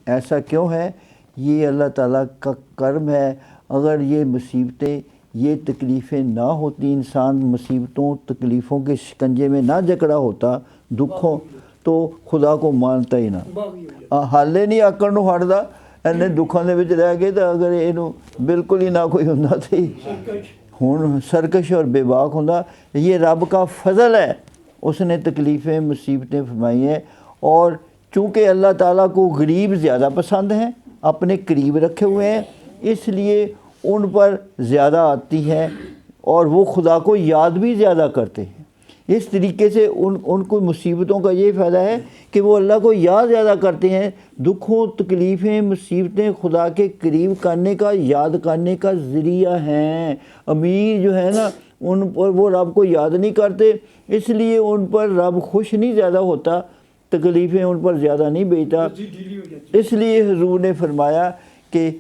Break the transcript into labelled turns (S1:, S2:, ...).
S1: ایسا کیوں ہے؟ یہ اللہ تعالیٰ کا کرم ہے۔ اگر یہ مصیبتیں، یہ تکلیفیں نہ ہوتی، انسان مصیبتوں تکلیفوں کے شکنجے میں نہ جکڑا ہوتا، دکھوں، تو خدا کو مانتا ہی نہ۔ حالے نہیں آکڑ نو ہٹدا، اینے دکھاں دے وچ رہ گئے تو اگر اینو بالکل ہی نہ کوئی ہوندا تے ہن سرکش اور بے باک ہوندا۔ یہ رب کا فضل ہے، اس نے تکلیفیں مصیبتیں فرمائی ہیں، اور چونکہ اللہ تعالیٰ کو غریب زیادہ پسند ہیں، اپنے قریب رکھے ہوئے ہیں، اس لیے ان پر زیادہ آتی ہے اور وہ خدا کو یاد بھی زیادہ کرتے ہیں۔ اس طریقے سے ان کو مصیبتوں کا یہ فائدہ ہے کہ وہ اللہ کو یاد زیادہ کرتے ہیں۔ دکھوں، تکلیفیں، مصیبتیں خدا کے قریب کرنے کا، یاد کرنے کا ذریعہ ہیں۔ امیر جو ہے نا، ان پر وہ رب کو یاد نہیں کرتے، اس لیے ان پر رب خوش نہیں زیادہ ہوتا، تکلیفیں ان پر زیادہ نہیں بھیجتا۔ اس لیے حضور نے فرمایا کہ